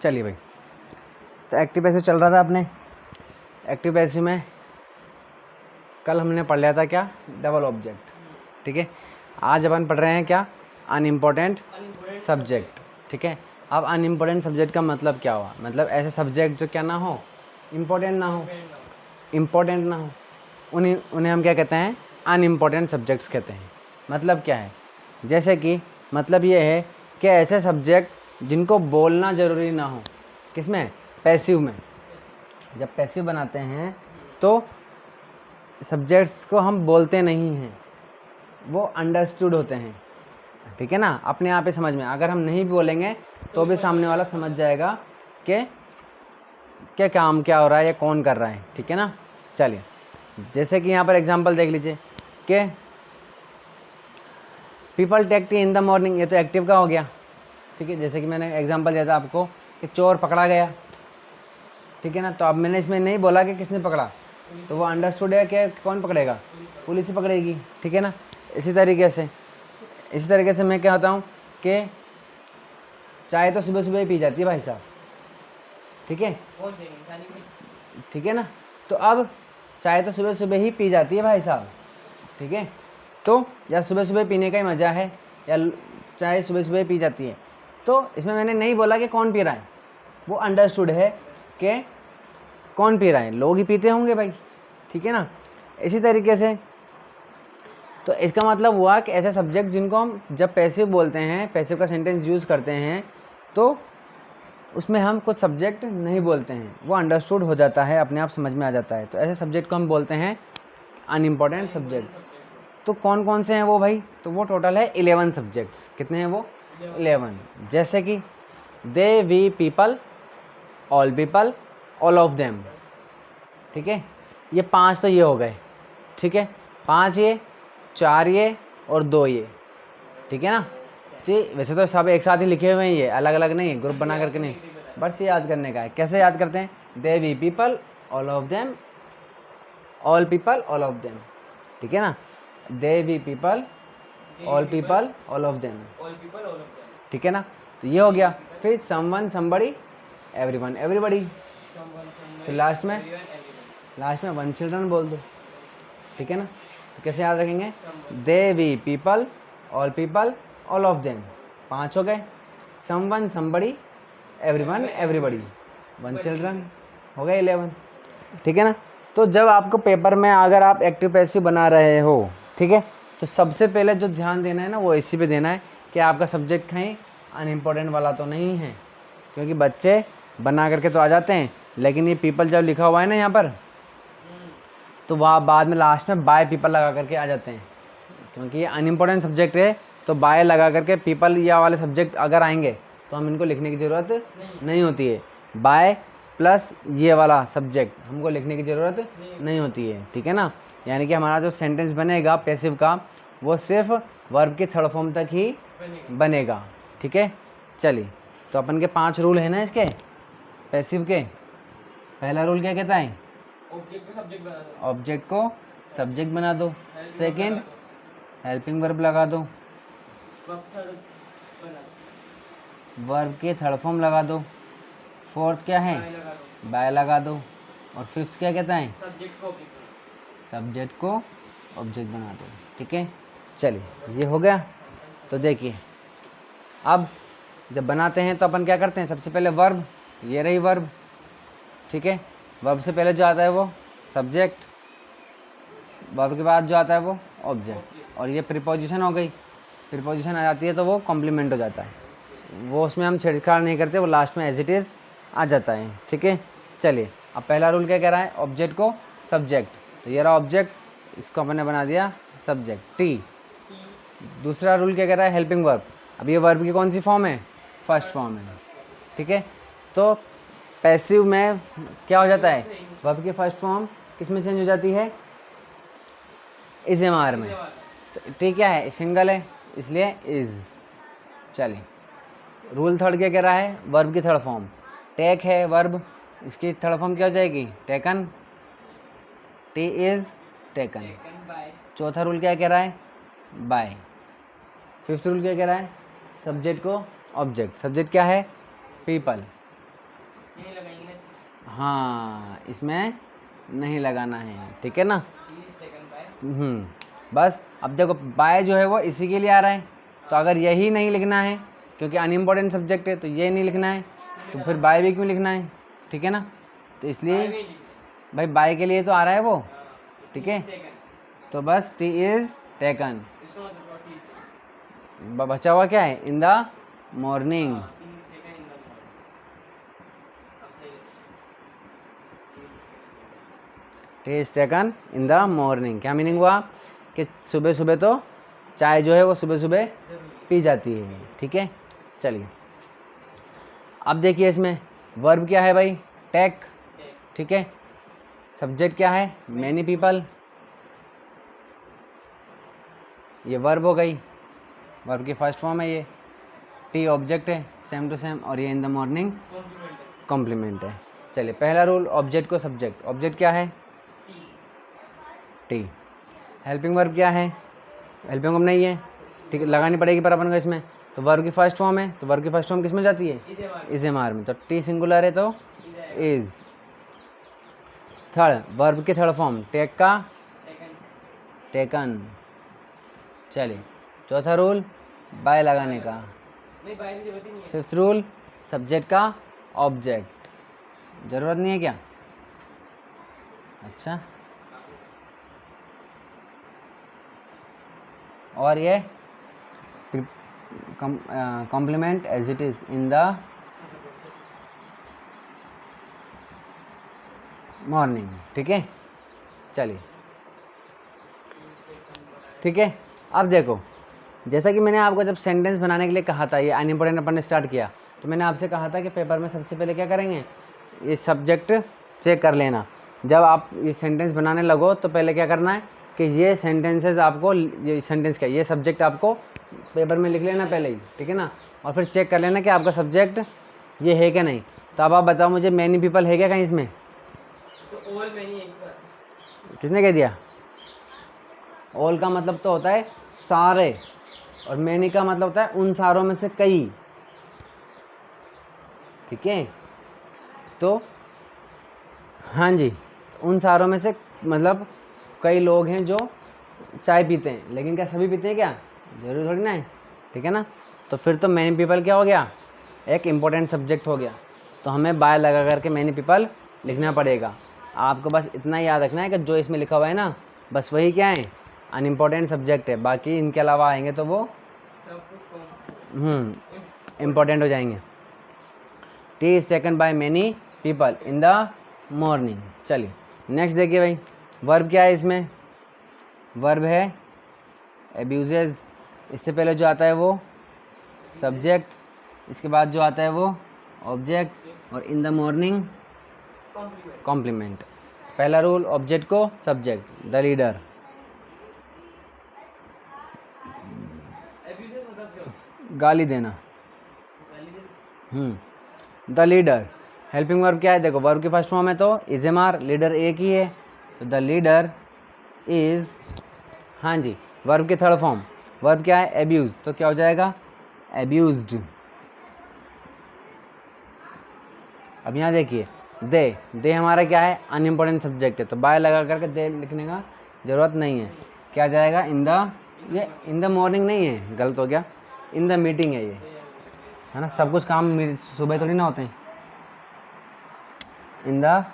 चलिए भाई, तो एक्टिव पैसिव चल रहा था अपने। एक्टिव पैसिव में कल हमने पढ़ लिया था क्या, डबल ऑब्जेक्ट, ठीक है। आज अपन पढ़ रहे हैं क्या, अनइम्पोर्टेंट सब्जेक्ट, ठीक है। अब अनइम्पोर्टेंट सब्जेक्ट का मतलब क्या हुआ, मतलब ऐसे सब्जेक्ट जो क्या ना हो, इम्पोर्टेंट ना हो, इम्पोर्टेंट ना हो, उन्हें हम क्या कहते हैं, अनइम्पोर्टेंट सब्जेक्ट्स कहते हैं। मतलब क्या है, जैसे कि मतलब ये है कि ऐसे सब्जेक्ट जिनको बोलना ज़रूरी ना हो, किसमें, पैसिव में। जब पैसिव बनाते हैं तो सब्जेक्ट्स को हम बोलते नहीं हैं, वो अंडरस्टूड होते हैं, ठीक है ना, अपने आप ही समझ में। अगर हम नहीं बोलेंगे तो भी सामने वाला समझ जाएगा कि क्या काम क्या हो रहा है या कौन कर रहा है, ठीक है ना। चलिए, जैसे कि यहाँ पर एग्जांपल देख लीजिए कि people take tea in the morning, ये तो एक्टिव का हो गया, ठीक है। जैसे कि मैंने एग्जांपल दिया था आपको कि चोर पकड़ा गया, ठीक है ना। तो अब मैंने इसमें नहीं बोला कि किसने पकड़ा, तो वो अंडरस्टूड है कि कौन पकड़ेगा, पुलिस ही पकड़ेगी, ठीक है ना। इसी तरीके से मैं क्या होता हूँ कि चाय तो सुबह सुबह ही पी जाती है भाई साहब, ठीक है, ठीक है ना। तो अब चाय तो सुबह सुबह ही पी जाती है भाई साहब, ठीक है। तो या सुबह सुबह पीने का ही मज़ा है, या चाय सुबह सुबह पी जाती है। तो इसमें मैंने नहीं बोला कि कौन पी रहा है, वो अंडरस्टूड है कि कौन पी रहा है, लोग ही पीते होंगे भाई, ठीक है ना। इसी तरीके से तो इसका मतलब हुआ कि ऐसे सब्जेक्ट जिनको हम जब पैसिव बोलते हैं, पैसिव का सेंटेंस यूज़ करते हैं, तो उसमें हम कुछ सब्जेक्ट नहीं बोलते हैं, वो अंडरस्टूड हो जाता है, अपने आप समझ में आ जाता है। तो ऐसे सब्जेक्ट को हम बोलते हैं अनइम्पोर्टेंट सब्जेक्ट्स। तो कौन कौन से हैं वो भाई, तो वो टोटल है 11 सब्जेक्ट्स। कितने हैं वो, 11। जैसे कि they, we, people, all of them, ठीक है। ये 5 तो ये हो गए, ठीक है, 5 ये, 4 ये और 2 ये, ठीक है ना। जी, वैसे तो सब एक साथ ही लिखे हुए हैं, ये अलग अलग नहीं, ग्रुप बना करके नहीं, बस ये याद करने का है। कैसे याद करते हैं, they, we, people, all of them, all people, all of them, ठीक है ना। They, we, people, all of them, ठीक है ना। तो ये हो गया। फिर समवन, समबडी, एवरीवन, एवरीबडी, फिर लास्ट में वन चिल्ड्रन बोल दो, ठीक है ना। तो कैसे याद रखेंगे, they, we, people, all of them, 5 हो गए। Someone, somebody, everyone, everybody, one children, हो गए 11, ठीक है ना। तो जब आपको पेपर में अगर आप एक्टिव पैसिव बना रहे हो, ठीक है, तो सबसे पहले जो ध्यान देना है ना, वो इसी पे देना है कि आपका सब्जेक्ट कहीं अनइम्पोर्टेंट वाला तो नहीं है। क्योंकि बच्चे बना करके तो आ जाते हैं, लेकिन ये पीपल जब लिखा हुआ है ना यहाँ पर, तो वहाँ बाद में लास्ट में बाय पीपल लगा करके आ जाते हैं। क्योंकि ये अनइम्पोर्टेंट सब्जेक्ट है, तो बाय लगा करके पीपल या वाले सब्जेक्ट अगर आएंगे तो हम इनको लिखने की ज़रूरत नहीं होती है। बाय प्लस ये वाला सब्जेक्ट हमको लिखने की ज़रूरत नहीं होती है, ठीक है ना। यानी कि हमारा जो सेंटेंस बनेगा पैसिव का, वो सिर्फ वर्ब के थर्ड फॉर्म तक ही बनेगा, ठीक है। चलिए, तो अपन के 5 रूल है ना इसके पैसिव के। पहला रूल क्या कहता है, ऑब्जेक्ट को सब्जेक्ट बना दो। सेकंड, हेल्पिंग वर्ब लगा दो। वर्ब के थर्ड फॉर्म लगा दो। फोर्थ क्या है, बाय लगा दो। और फिफ्थ क्या कहता है, सब्जेक्ट को ऑब्जेक्ट बना दो, ठीक है। चलिए, ये हो गया। तो देखिए, अब जब बनाते हैं तो अपन क्या करते हैं, सबसे पहले वर्ब, ये रही वर्ब, ठीक है। वर्ब से पहले जो आता है वो सब्जेक्ट, वर्ब के बाद जो आता है वो ऑब्जेक्ट, और ये प्रीपोजिशन हो गई। प्रीपोजिशन आ जाती है तो वो कॉम्प्लीमेंट हो जाता है, वो उसमें हम छेड़छाड़ नहीं करते, वो लास्ट में एज इट इज़ आ जाता है, ठीक है। चलिए, अब पहला रूल क्या कह रहा है, ऑब्जेक्ट को सब्जेक्ट, तो ये रहा ऑब्जेक्ट, इसको अपने बना दिया सब्जेक्ट, टी। दूसरा रूल क्या कह रहा है, हेल्पिंग वर्ब। अब ये वर्ब की कौन सी फॉर्म है, फर्स्ट फॉर्म है, ठीक है। तो पैसिव में क्या हो जाता है, वर्ब की फर्स्ट फॉर्म किस में चेंज हो जाती है, इज एम आर में। तो टी क्या है, सिंगल है, इसलिए इज। चलिए, रूल थर्ड क्या कह रहा है, वर्ब की थर्ड फॉर्म, टेक है वर्ब, इसकी थर्ड फॉर्म क्या हो जाएगी, टेकन, टी इज टेकन। चौथा रूल क्या कह रहा है, बाय। फिफ्थ रूल क्या कह रहा है, सब्जेक्ट को ऑब्जेक्ट, सब्जेक्ट क्या है, पीपल, हाँ, इसमें नहीं लगाना है, ठीक है ना। बस अब देखो बाय जो है वो इसी के लिए आ रहा है, तो अगर यही नहीं लिखना है क्योंकि अनइम्पोर्टेंट सब्जेक्ट है तो ये नहीं लिखना है, तो फिर बाय भी क्यों लिखना है, ठीक है ना। तो इसलिए भाई बाय के लिए तो आ रहा है वो, ठीक है। तो बस टी इज टेकन, बचा हुआ क्या है, इन the morning. T is taken in the morning, क्या मीनिंग हुआ कि सुबह सुबह तो चाय जो है वो सुबह सुबह पी जाती है, ठीक है। चलिए अब देखिए इसमें वर्ब क्या है भाई, टेक, ठीक है। सब्जेक्ट क्या है, मैनी पीपल, ये वर्ब हो गई, वर्ब की फर्स्ट फॉर्म है ये। टी ऑब्जेक्ट है सेम टू सेम, और ये इन द मॉर्निंग कॉम्प्लीमेंट है। चलिए पहला रूल, ऑब्जेक्ट को सब्जेक्ट, ऑब्जेक्ट क्या है टी। हेल्पिंग वर्ब क्या है, हेल्पिंग वर्ब नहीं है, ठीक है, लगानी पड़ेगी पर अपन को इसमें। तो वर्ब की फर्स्ट फॉर्म है, तो वर्ब की फर्स्ट फॉर्म किस में जाती है, इज एम आर में, तो टी सिंगुलर है तो इज। थर्ड, वर्ब की थर्ड फॉर्म टेक का टेकन। चलिए चौथा रूल, बाय लगाने का। फिफ्थ रूल, सब्जेक्ट का ऑब्जेक्ट, ज़रूरत नहीं है क्या, अच्छा। और ये complement as it is in the morning, ठीक है। चलिए ठीक है। अब देखो जैसा कि मैंने आपको जब सेंटेंस बनाने के लिए कहा था, ये अनइम्पोर्टेंट अपन ने स्टार्ट किया, तो मैंने आपसे कहा था कि पेपर में सबसे पहले क्या करेंगे, ये सब्जेक्ट चेक कर लेना। जब आप ये सेंटेंस बनाने लगो तो पहले क्या करना है कि ये सेंटेंसेस आपको, ये सेंटेंस क्या, ये सब्जेक्ट आपको पेपर में लिख लेना पहले ही, ठीक है ना। और फिर चेक कर लेना कि आपका सब्जेक्ट ये है क्या नहीं। तो अब आप बताओ मुझे, मैनी पीपल है क्या कहीं इसमें, तो ऑल मैनी है, किसने कह दिया। ऑल का मतलब तो होता है सारे, और मैनी का मतलब होता है उन सारों में से कई, ठीक है। तो हाँ जी, उन सारों में से मतलब कई लोग हैं जो चाय पीते हैं, लेकिन क्या सभी पीते हैं क्या, जरूर थोड़ी ना है, ठीक है ना। तो फिर तो मैनी पीपल क्या हो गया, एक इम्पोर्टेंट सब्जेक्ट हो गया, तो हमें बाय लगा करके मैनी पीपल लिखना पड़ेगा। आपको बस इतना याद रखना है कि जो इसमें लिखा हुआ है ना, बस वही क्या है, अनइम्पोर्टेंट सब्जेक्ट है, बाकी इनके अलावा आएंगे तो वो इम्पोर्टेंट हो जाएंगे। T is taken by many people in the morning. चलिए नेक्स्ट देखिए भाई, वर्ब क्या है इसमें, वर्ब है एब्यूजेज। इससे पहले जो आता है वो सब्जेक्ट, इसके बाद जो आता है वो ऑब्जेक्ट, और इन द मॉर्निंग कॉम्प्लीमेंट। पहला रूल, ऑब्जेक्ट को सब्जेक्ट, द लीडर, गाली देना, द लीडर। हेल्पिंग वर्ब क्या है, देखो वर्ब की फर्स्ट फॉर्म है तो इज एम आर, लीडर एक ही है, तो द लीडर इज, हाँ जी। वर्ब की थर्ड फॉर्म, वर्ब क्या है एब्यूज, तो क्या हो जाएगा एब्यूज्ड। अब यहाँ देखिए दे हमारा क्या है, अनइम्पोर्टेंट सब्जेक्ट है, तो बाय लगा करके दे लिखने का ज़रूरत नहीं है। क्या जाएगा इन द, ये इन द मॉर्निंग नहीं है, गलत हो गया, इन द मीटिंग है ये, है ना। सब कुछ काम सुबह थोड़ी ना होते हैं, इन द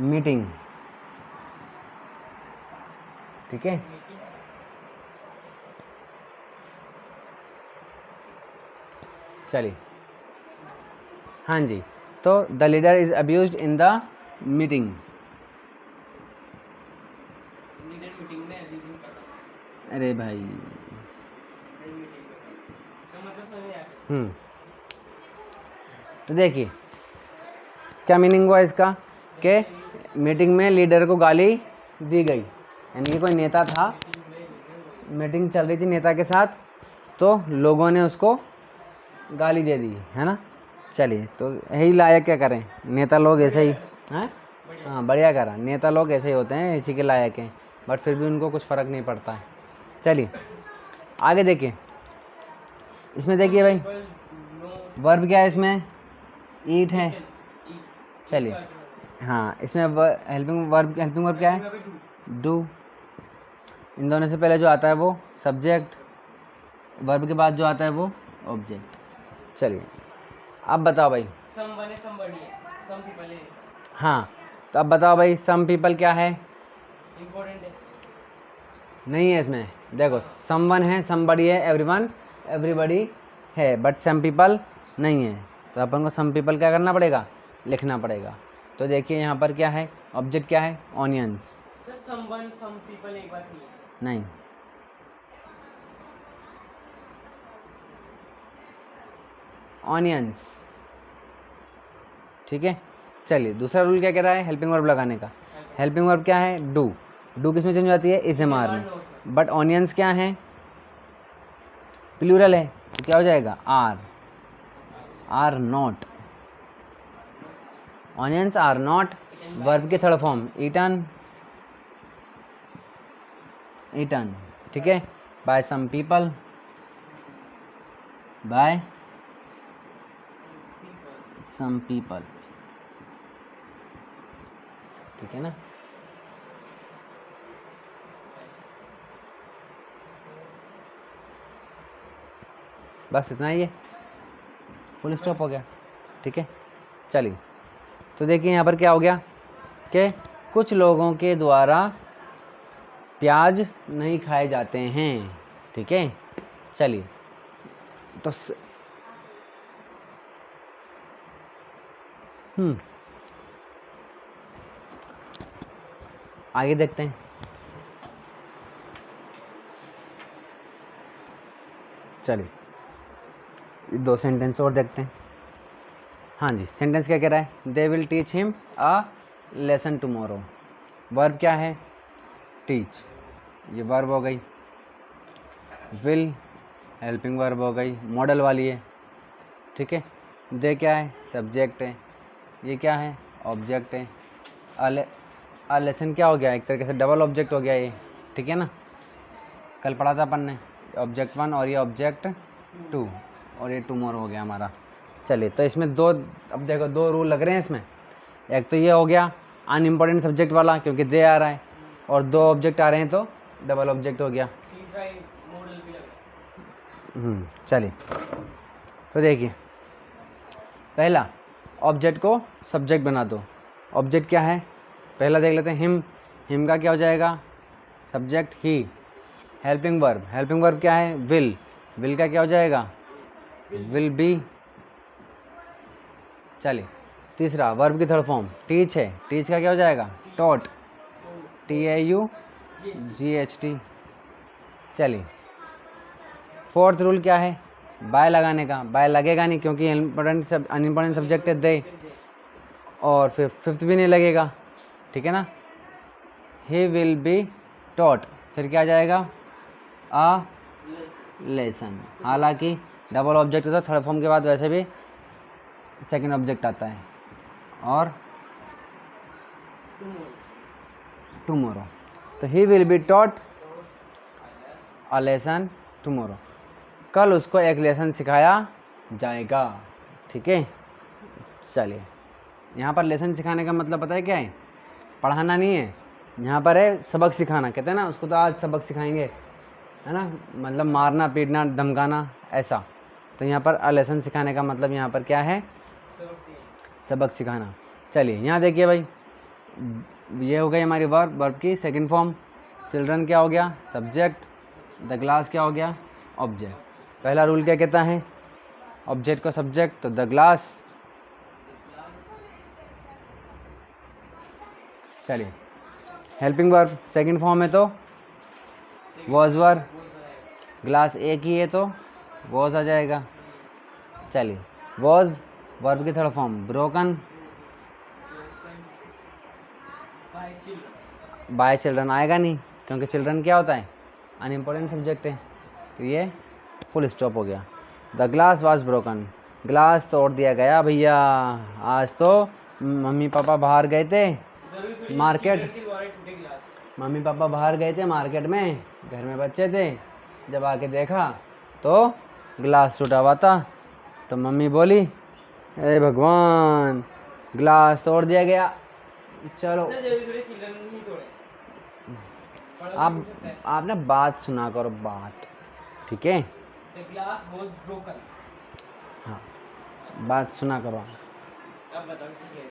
मीटिंग, ठीक है। चलिए हाँ जी, तो the leader is abused in the meeting. अरे भाई तो देखिए क्या मीनिंग हुआ इसका, कि मीटिंग में लीडर को गाली दी गई, यानी कि कोई नेता था, मीटिंग चल रही थी नेता के साथ, तो लोगों ने उसको गाली दे दी, है ना। चलिए तो यही लायक क्या करें, नेता लोग ऐसे ही हैं, हाँ बढ़िया करा, नेता लोग ऐसे ही होते हैं, इसी के लायक हैं, बट फिर भी उनको कुछ फ़र्क नहीं पड़ता है। चलिए आगे देखिए, इसमें देखिए भाई वर्ब क्या है इसमें, ईट है, चलिए, हाँ इसमें हेल्पिंग वर्ब क्या है? डू। इन दोनों से पहले जो आता है वो सब्जेक्ट, वर्ब के बाद जो आता है वो ऑब्जेक्ट। चलिए अब बताओ भाई। समवन है, समबडी है, सम पीपल है। हाँ तो अब बताओ भाई, सम पीपल क्या है? इम्पोर्टेंट है। नहीं है इसमें, देखो समवन है, समबडी है, एवरीवन एवरीबडी है, बट सम पीपल नहीं है। तो अपन को सम पीपल क्या करना पड़ेगा? लिखना पड़ेगा। तो देखिए यहाँ पर क्या है, ऑब्जेक्ट क्या है? Onions. Sir someone some people एक बात नहीं है। नहीं, ऑनियंस। ठीक है, चलिए दूसरा रूल क्या कह रहा है हेल्पिंग वर्ब लगाने का? हेल्पिंग वर्ब क्या है? डू। डू किस में चेंज हो जाती है? इज एम आर में। बट ऑनियंस क्या है? प्लूरल है, तो क्या हो जाएगा? Are. Are not, onions are not verb की थर्ड फॉर्म ईटन। ईटन, ठीक है, by some people, by some people, ठीक है ना। बस इतना ही है, फुल स्टॉप हो गया। ठीक है, चलिए तो देखिए यहाँ पर क्या हो गया कि कुछ लोगों के द्वारा प्याज नहीं खाए जाते हैं। ठीक है, चलिए तो आगे देखते हैं। चलिए 2 सेंटेंस और देखते हैं। हाँ जी, सेंटेंस क्या कह रहा है? They will teach him a lesson tomorrow. Verb क्या है? टीच, ये वर्ब हो गई। विल हेल्पिंग वर्ब हो गई, मॉडल वाली है। ठीक है, दे क्या है? सब्जेक्ट है। ये क्या है? ऑब्जेक्ट है। अ लेसन क्या हो गया? एक तरीके से डबल ऑब्जेक्ट हो गया ये। ठीक है ना, कल पढ़ा था अपन ने, ऑब्जेक्ट 1 और ये ऑब्जेक्ट 2 और ये टुमारो हो गया हमारा। चलिए तो इसमें दो, अब देखो 2 रूल लग रहे हैं इसमें। एक तो ये हो गया अनइम्पॉर्टेंट सब्जेक्ट वाला क्योंकि दे आ रहा है, और 2 ऑब्जेक्ट आ रहे हैं तो डबल ऑब्जेक्ट हो गया। तीसरा मॉडल भी लग रहा है। चलिए तो देखिए, पहला ऑब्जेक्ट को सब्जेक्ट बना दो। ऑब्जेक्ट क्या है? पहला देख लेते हैं, हिम। हिम का क्या हो जाएगा? सब्जेक्ट ही। हेल्पिंग वर्ब क्या है? विल। विल का क्या हो जाएगा? Will be. चलिए तीसरा वर्ब की थर्ड फॉर्म टीच है, टीच का क्या हो जाएगा? टॉट। TAUGHT। चलिए फोर्थ रूल क्या है? बाय लगाने का। बाय लगेगा नहीं क्योंकि अनइम्पोर्टेंट सब्जेक्ट है दे, और फिर फिफ्थ भी नहीं लगेगा। ठीक है ना। ही विल बी टॉट, फिर क्या आ जाएगा? A lesson. हालांकि डबल ऑब्जेक्ट होता है, थर्ड फॉर्म के बाद वैसे भी सेकंड ऑब्जेक्ट आता है, और टुमारो। तो he will be taught a lesson tomorrow, कल उसको एक लेसन सिखाया जाएगा। ठीक है, चलिए यहाँ पर लेसन सिखाने का मतलब पता है क्या है? पढ़ाना नहीं है, यहाँ पर है सबक सिखाना। कहते हैं ना उसको तो आज सबक सिखाएंगे, है ना, मतलब मारना पीटना धमकाना ऐसा। तो यहाँ पर अ लेसन सिखाने का मतलब यहाँ पर क्या है? सबक सिखाना। चलिए यहाँ देखिए भाई, ये हो गई हमारी वर्ब की सेकंड फॉर्म। चिल्ड्रन क्या हो गया? सब्जेक्ट। द ग्लास क्या हो गया? ऑब्जेक्ट। पहला रूल क्या कहता है? ऑब्जेक्ट को सब्जेक्ट, तो द ग्लास। चलिए हेल्पिंग वर्ब सेकंड फॉर्म है तो वॉज वर्ब, ग्लास एक ही है तो वॉज आ जाएगा। चलिए वॉज वर्ब की third form broken, bye children आएगा नहीं क्योंकि चिल्ड्रन क्या होता है? अनइम्पोर्टेंट सब्जेक्ट है, तो ये फुल स्टॉप हो गया। The glass was broken, glass तोड़ दिया गया भैया। आज तो मम्मी पापा बाहर गए थे मार्केट, मम्मी पापा बाहर गए थे मार्केट में, घर में बच्चे थे, जब आके देखा तो ग्लास टूटा हुआ था। तो मम्मी बोली, अरे भगवान, ग्लास तोड़ दिया गया। चलो सर जरूरी थोड़ी चिल्ड्रन ही तोड़े, बड़ा भी आप हो सकता है। आप ना बात सुना करो, बात, ठीक है? The glass was broken. हाँ, बात सुना करो। अब बताओ ठीक है।